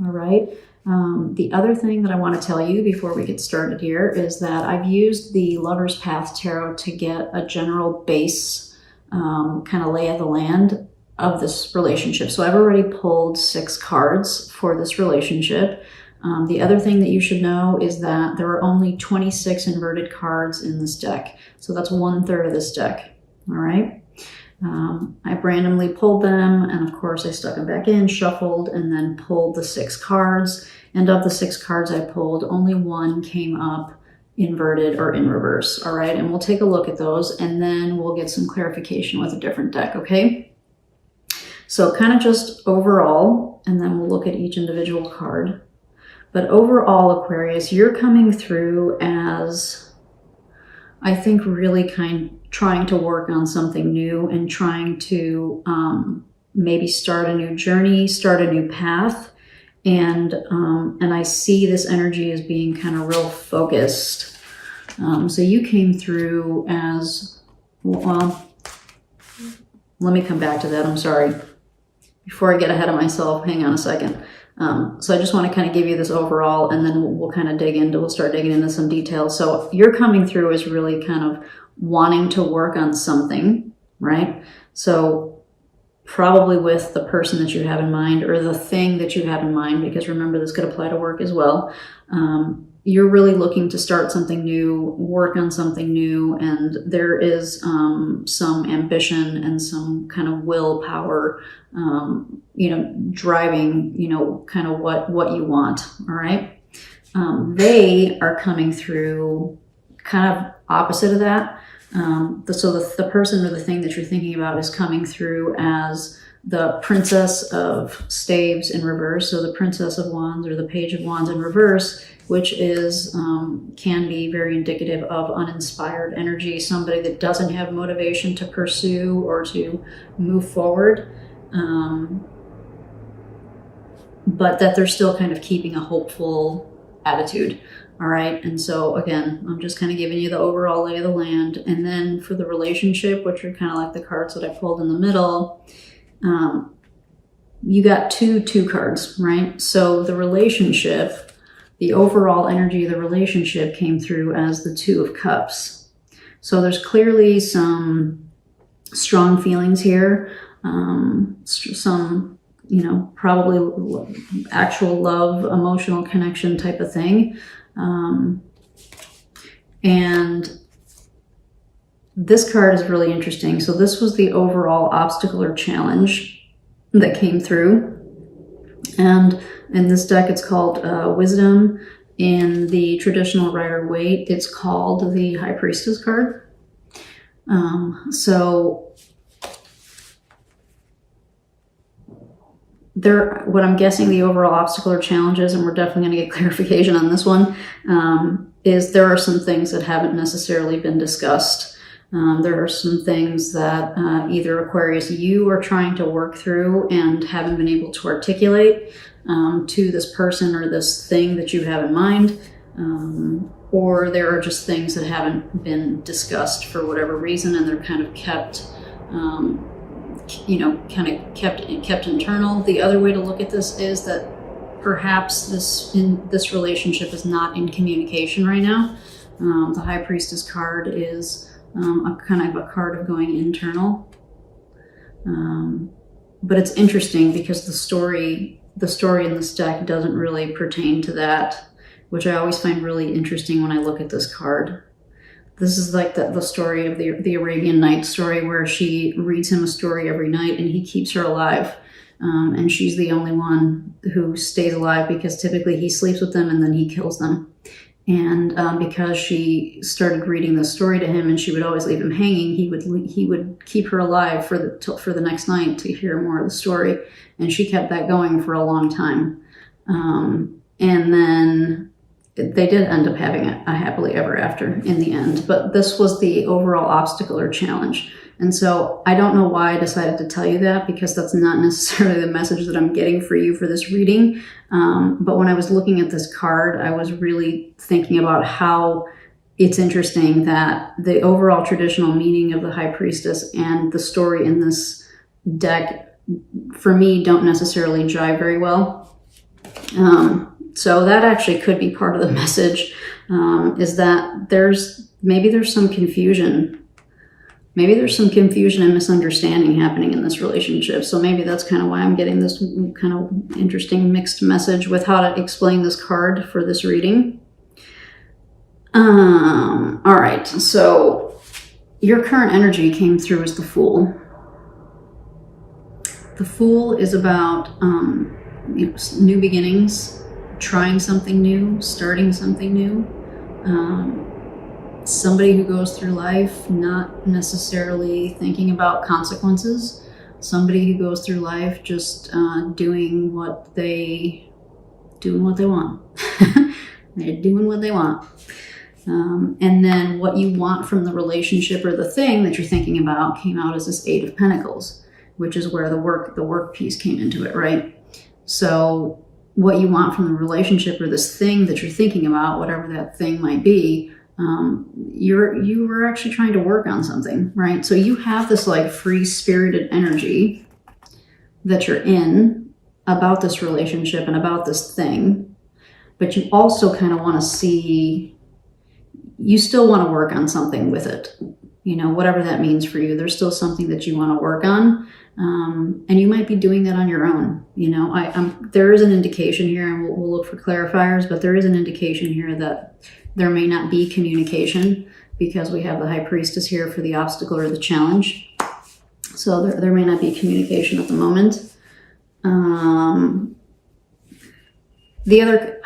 all right? The other thing that I want to tell you before we get started here is that I've used the Lover's Path Tarot to get a general base kind of lay of the land of this relationship. So I've already pulled 6 cards for this relationship. The other thing that you should know is that there are only 26 inverted cards in this deck. So that's 1/3 of this deck, all right? I randomly pulled them, and of course I stuck them back in, shuffled, and then pulled the 6 cards. And of the 6 cards I pulled, only 1 came up inverted or in reverse, all right? And we'll take a look at those, and then we'll get some clarification with a different deck, okay? So kind of just overall, and then we'll look at each individual card. But overall, Aquarius, you're coming through as, I think, really trying to work on something new and trying to maybe start a new journey, start a new path. And I see this energy as being kind of real focused. So you came through as, well, let me come back to that, I'm sorry. Before I get ahead of myself, hang on a second. So I just want to kind of give you this overall, and then we'll kind of we'll start digging into some details. So you're coming through as really kind of wanting to work on something, right? So probably with the person that you have in mind, or the thing that you have in mind, because remember, this could apply to work as well. You're really looking to start something new, work on something new, and there is some ambition and some kind of willpower, driving, kind of what you want, all right? They are coming through kind of opposite of that. So the person or the thing that you're thinking about is coming through as the Princess of Staves in reverse. So the Princess of Wands or the Page of Wands in reverse, which is can be very indicative of uninspired energy, somebody that doesn't have motivation to pursue or to move forward, but that they're still kind of keeping a hopeful attitude. All right. And so again, I'm just kind of giving you the overall lay of the land. And then for the relationship, which are kind of like the cards that I pulled in the middle, you got two cards, right? So the relationship, the overall energy of the relationship came through as the 2 of Cups. So there's clearly some strong feelings here, some, probably actual love, emotional connection type of thing. And this card is really interesting. So this was the overall obstacle or challenge that came through. And in this deck, it's called Wisdom. In the traditional Rider-Waite, it's called the High Priestess card. What I'm guessing the overall obstacle or challenges, and we're definitely going to get clarification on this one, is there are some things that haven't necessarily been discussed. There are some things that either Aquarius, you are trying to work through and haven't been able to articulate to this person or this thing that you have in mind, or there are just things that haven't been discussed for whatever reason, and they're kind of kept kept internal. The other way to look at this is that perhaps this relationship is not in communication right now. The High Priestess card is a kind of a card of going internal. But it's interesting because the story in this deck doesn't really pertain to that, which I always find really interesting when I look at this card. This is like the story of the Arabian Nights story, where she reads him a story every night and he keeps her alive. And she's the only one who stays alive because typically he sleeps with them and then he kills them. And because she started reading the story to him and she would always leave him hanging, he would keep her alive for the next night to hear more of the story. And she kept that going for a long time. And then they did end up having a happily ever after in the end. But this was the overall obstacle or challenge. And so I don't know why I decided to tell you that, because that's not necessarily the message that I'm getting for you for this reading. But when I was looking at this card, I was really thinking about how it's interesting that the overall traditional meaning of the High Priestess and the story in this deck, for me, don't necessarily jive very well. So that actually could be part of the message, is that maybe there's some confusion. Maybe there's some confusion and misunderstanding happening in this relationship. So maybe that's kind of why I'm getting this kind of interesting mixed message with how to explain this card for this reading. All right, so your current energy came through as the Fool. The Fool is about new beginnings, trying something new, starting something new. Somebody who goes through life not necessarily thinking about consequences. Somebody who goes through life just doing what they want. They're doing what they want. And then what you want from the relationship or the thing that you're thinking about came out as this Eight of Pentacles, which is where the work piece came into it, right? So what you want from the relationship or this thing that you're thinking about, whatever that thing might be, you were actually trying to work on something, right? So you have this like free-spirited energy that you're in about this relationship and about this thing, but you also kind of want to see, you still want to work on something with it, whatever that means for you. There's still something that you want to work on. And you might be doing that on your own. There is an indication here, and we'll look for clarifiers, but there is an indication here that there may not be communication because we have the High Priestess here for the obstacle or the challenge. So there may not be communication at the moment.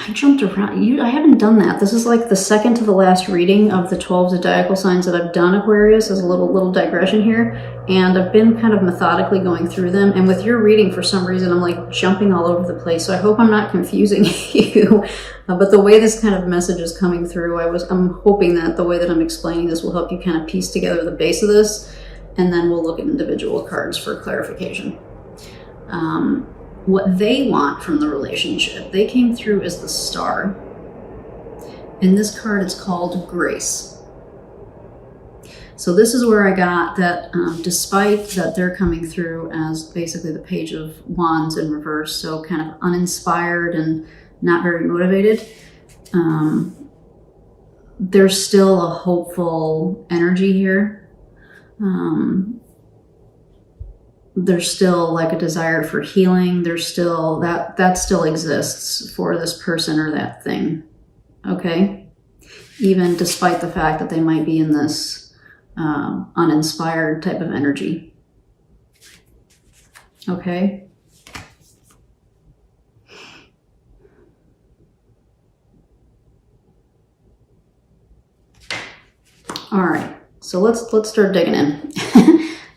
I jumped around. I haven't done that. This is like the second to the last reading of the 12 zodiacal signs that I've done, Aquarius, as a little digression here. And I've been kind of methodically going through them. And with your reading, for some reason, I'm like jumping all over the place. So I hope I'm not confusing you. But the way this kind of message is coming through, I'm hoping that the way that I'm explaining this will help you kind of piece together the base of this. And then we'll look at individual cards for clarification. What they want from the relationship. They came through as the Star. And this card is called Grace. So this is where I got that despite that they're coming through as basically the Page of Wands in reverse, so kind of uninspired and not very motivated, there's still a hopeful energy here. There's still like a desire for healing. There's still that still exists for this person or that thing. Okay? Even despite the fact that they might be in this uninspired type of energy. Okay? All right. So let's start digging in.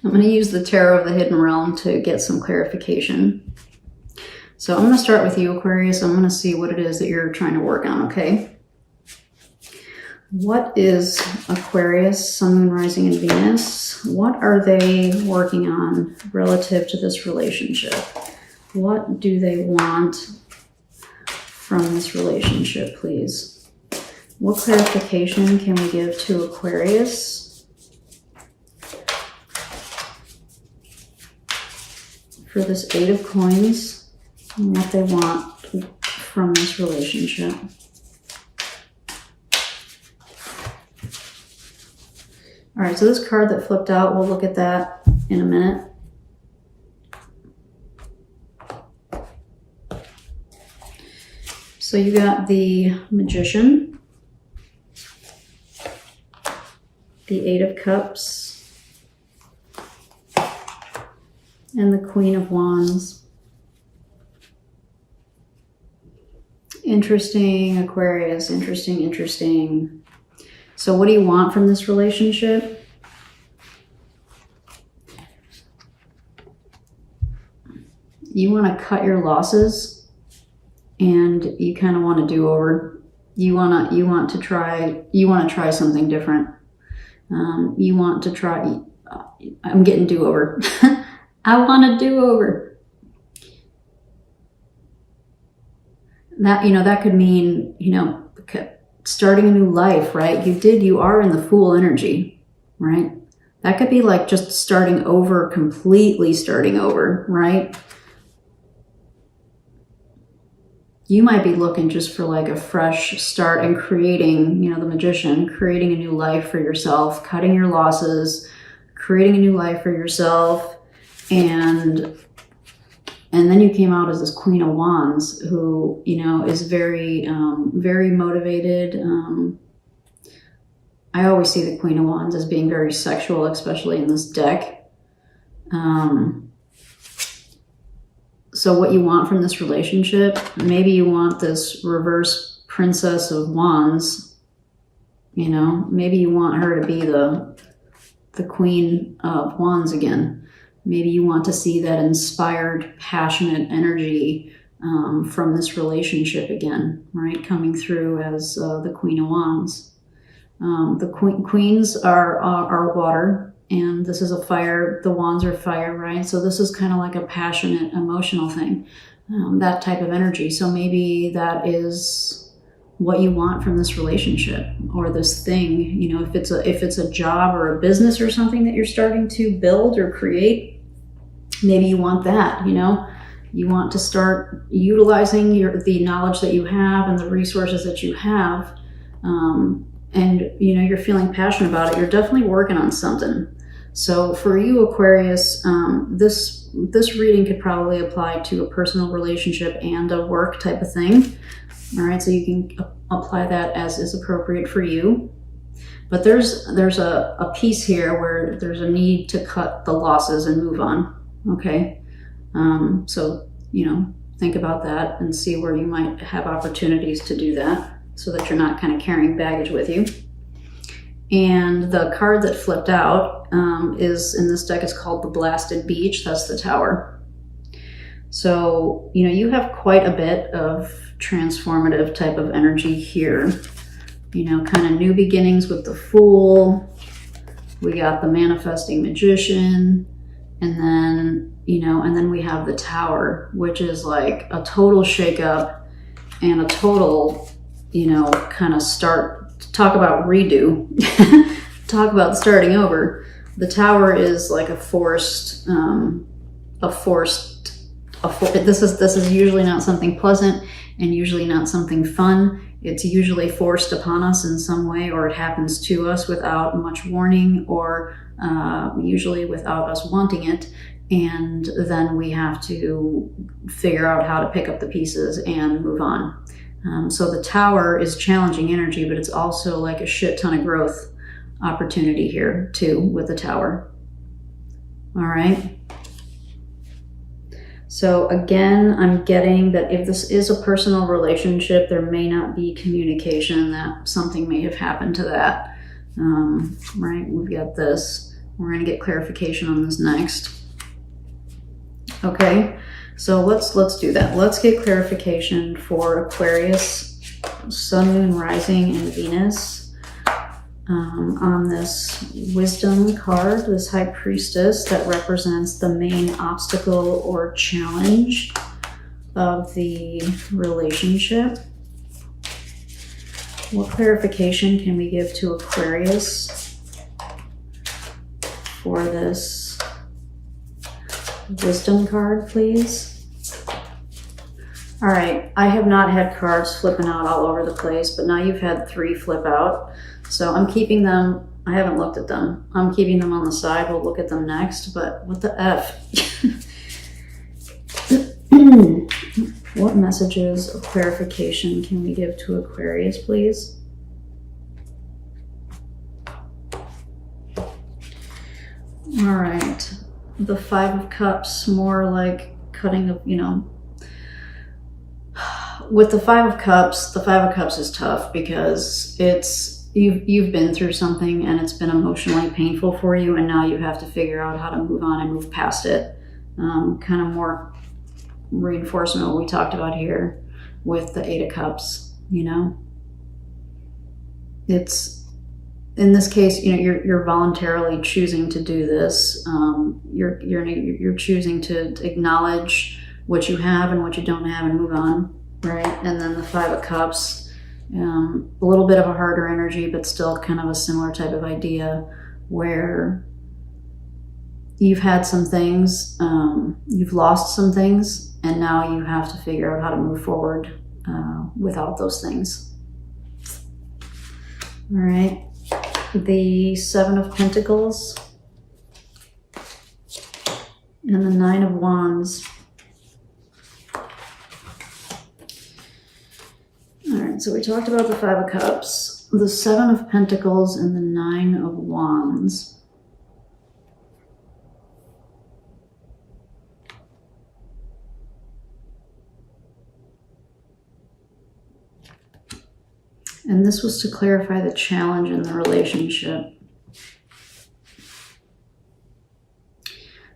I'm going to use the Tarot of the Hidden Realm to get some clarification. So I'm going to start with you, Aquarius. I'm going to see what it is that you're trying to work on, okay? What is Aquarius, Sun, Moon, Rising, and Venus? What are they working on relative to this relationship? What do they want from this relationship, please? What clarification can we give to Aquarius for this Eight of Coins and what they want from this relationship? All right, so this card that flipped out, we'll look at that in a minute. So you got the Magician, the Eight of Cups, and the Queen of Wands. Interesting, Aquarius. Interesting. So what do you want from this relationship? You want to cut your losses and you kind of want to do over. You want to try something different. You want to try, I'm getting do-over. I want a do-over. That could mean, starting a new life, right? You are in the Fool energy, right? That could be like just starting over, completely starting over, right? you might be looking just for like a fresh start and creating, the magician, creating a new life for yourself, cutting your losses, creating a new life for yourself. And then you came out as this Queen of Wands who, is very, very motivated. I always see the Queen of Wands as being very sexual, especially in this deck. So what you want from this relationship, maybe you want this reverse Princess of Wands, maybe you want her to be the Queen of Wands again. Maybe you want to see that inspired, passionate energy from this relationship again, right? Coming through as the Queen of Wands. The queens are water. And this is a fire, the wands are fire, right? So this is kind of like a passionate, emotional thing, that type of energy. So maybe that is what you want from this relationship or this thing. If it's a job or a business or something that you're starting to build or create, maybe you want that, You want to start utilizing the knowledge that you have and the resources that you have. And you're feeling passionate about it. You're definitely working on something. So for you, Aquarius, this reading could probably apply to a personal relationship and a work type of thing. All right, so you can apply that as is appropriate for you. But there's a piece here where there's a need to cut the losses and move on. Okay, so think about that and see where you might have opportunities to do that, so that you're not kind of carrying baggage with you. And the card that flipped out is in this deck is called the Blasted Beach. That's the Tower. So, you have quite a bit of transformative type of energy here. Kind of new beginnings with the Fool. We got the Manifesting Magician. And then, and then we have the Tower, which is like a total shakeup and a total, kind of talk about redo, talk about starting over. The Tower is like this is usually not something pleasant and usually not something fun. It's usually forced upon us in some way, or it happens to us without much warning, or usually without us wanting it. And then we have to figure out how to pick up the pieces and move on. So the Tower is challenging energy, but it's also like a shit ton of growth opportunity here too with the Tower. All right. So again, I'm getting that if this is a personal relationship, there may not be communication, that something may have happened to that. Right, we've got this. We're going to get clarification on this next. Okay, so let's do that. Let's get clarification for Aquarius, Sun, Moon, Rising, and Venus. On this Wisdom card, this High Priestess that represents the main obstacle or challenge of the relationship. What clarification can we give to Aquarius for this Wisdom card, please? All right, I have not had cards flipping out all over the place, but now you've had 3 flip out. So I'm keeping them, I haven't looked at them. I'm keeping them on the side. We'll look at them next, but what the F? What messages of clarification can we give to Aquarius, please? All right, the 5 of Cups, more like cutting of, with the 5 of Cups is tough because you've been through something and it's been emotionally painful for you, and now you have to figure out how to move on and move past it. Kind of more reinforcement what we talked about here with the 8 of Cups, It's, in this case, you're voluntarily choosing to do this. You're choosing to acknowledge what you have and what you don't have and move on, right? And then the 5 of Cups, a little bit of a harder energy, but still kind of a similar type of idea where you've had some things, you've lost some things, and now you have to figure out how to move forward without those things. All right. The Seven of Pentacles and the Nine of Wands. All right, so we talked about the Five of Cups, the Seven of Pentacles, and the Nine of Wands. And this was to clarify the challenge in the relationship.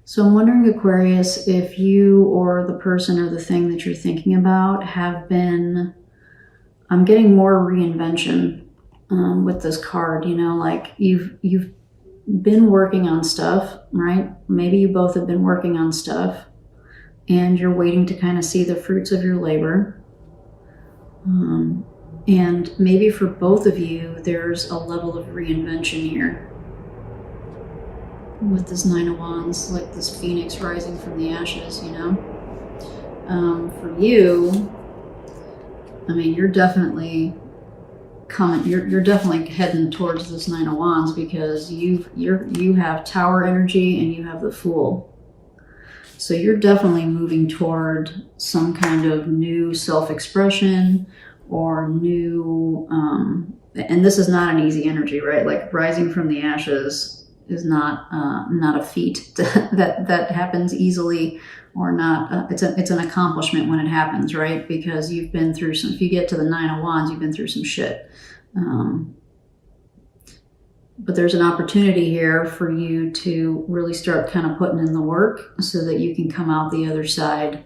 So I'm wondering, Aquarius, if you or the person or the thing that you're thinking about have been, I'm getting more reinvention with this card, you know, like you've been working on stuff, right? Maybe you both have been working on stuff and you're waiting to kind of see the fruits of your labor. And maybe for both of you, there's a level of reinvention here. With this Nine of Wands, like this phoenix rising from the ashes, you know? For you, I mean, you're definitely you're definitely heading towards this Nine of Wands because you have Tower energy and you have the Fool. So you're definitely moving toward some kind of new self-expression or new, and this is not an easy energy, right? Like rising from the ashes is not a feat that happens easily, or not. It's an accomplishment when it happens, right? Because you've been through some. If you get to the Nine of Wands, you've been through some shit. But there's an opportunity here for you to really start kind of putting in the work so that you can come out the other side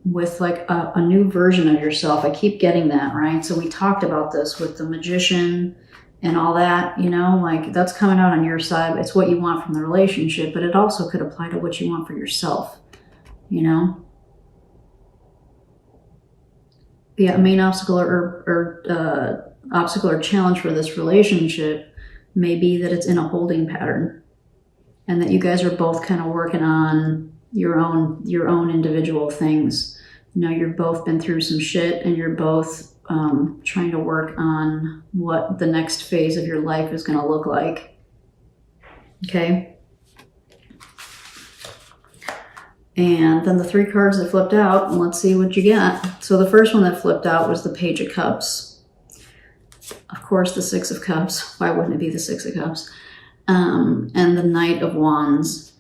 with like a new version of yourself. I keep getting that, right? So we talked about this with the Magician and all that, you know, like that's coming out on your side. It's what you want from the relationship, but it also could apply to what you want for yourself, you know? Yeah, main obstacle or obstacle or challenge for this relationship may be that it's in a holding pattern and that you guys are both kind of working on your own individual things. You know, you've both been through some shit and you're both trying to work on what the next phase of your life is going to look like. Okay. And then the three cards that flipped out, and let's see what you get. So the first one that flipped out was the Page of Cups. Of course, the Six of Cups. Why wouldn't it be the Six of Cups? And the Knight of Wands.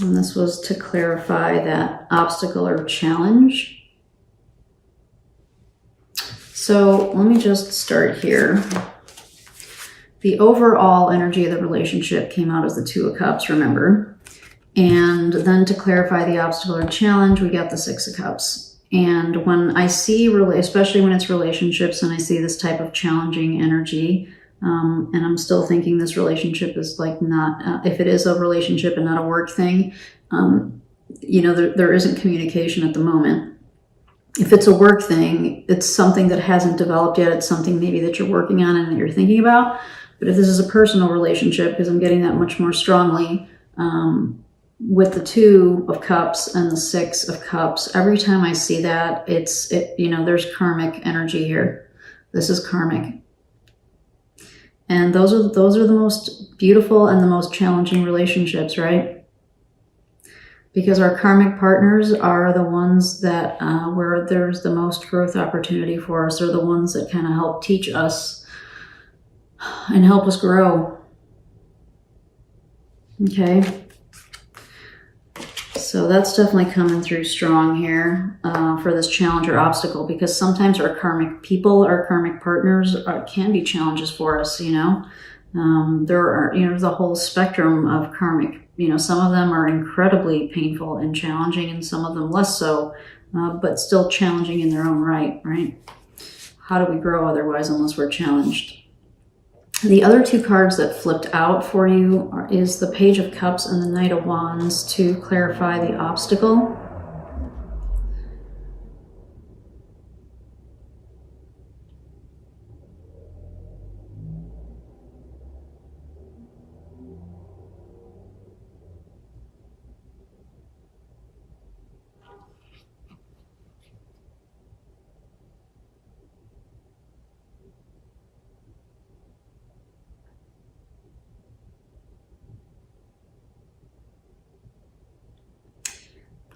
And this was to clarify that obstacle or challenge. So let me just start here. The overall energy of the relationship came out as the Two of Cups, remember? And then to clarify the obstacle or challenge, we got the Six of Cups. And when I see, especially when it's relationships and I see this type of challenging energy, and I'm still thinking this relationship is like not, if it is a relationship and not a work thing, you know, there isn't communication at the moment. If it's a work thing, it's something that hasn't developed yet. It's something maybe that you're working on and that you're thinking about. But if this is a personal relationship, because I'm getting that much more strongly, with the Two of Cups and the Six of Cups, every time I see that, you know, there's karmic energy here. This is karmic. And those are the most beautiful and the most challenging relationships, right? Because our karmic partners are the ones that where there's the most growth opportunity for us. They're the ones that kind of help teach us and help us grow. Okay. So that's definitely coming through strong here for this challenge or obstacle, because sometimes our karmic people, our karmic partners can be challenges for us, you know. There are, you know, the whole spectrum of karmic. You know, some of them are incredibly painful and challenging, and some of them less so, but still challenging in their own right, right? How do we grow otherwise unless we're challenged? The other two cards that flipped out for you is the Page of Cups and the Knight of Wands to clarify the obstacle.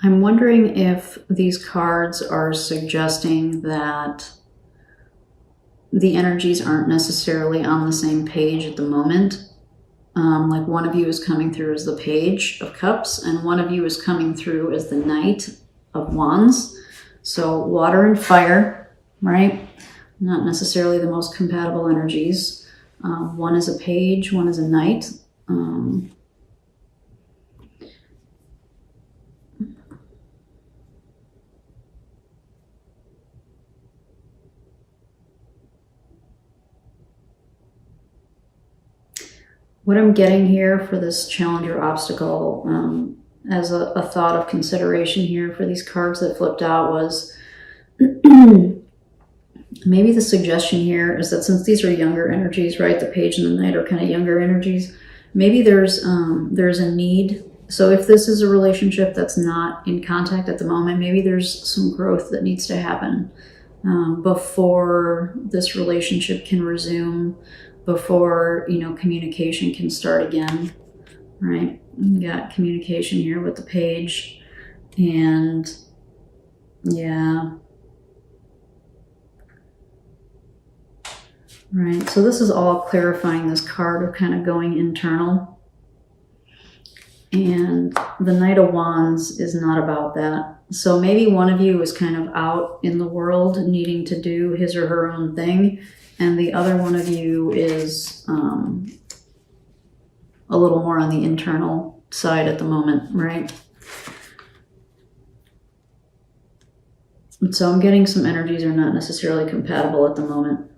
I'm wondering if these cards are suggesting that the energies aren't necessarily on the same page at the moment. Like one of you is coming through as the Page of Cups, and one of you is coming through as the Knight of Wands. So water and fire, right? Not necessarily the most compatible energies. One is a Page, one is a Knight. What I'm getting here for this challenge or obstacle, as a thought of consideration here for these cards that flipped out, was maybe the suggestion here is that since these are younger energies, right, the Page and the Knight are kind of younger energies, maybe there's a need. So if this is a relationship that's not in contact at the moment, maybe there's some growth that needs to happen before this relationship can resume, before, you know, communication can start again, right? We got communication here with the Page, and yeah. Right, so this is all clarifying this card of kind of going internal. And the Knight of Wands is not about that. So maybe one of you is kind of out in the world needing to do his or her own thing, and the other one of you is a little more on the internal side at the moment, right? So I'm getting some energies are not necessarily compatible at the moment.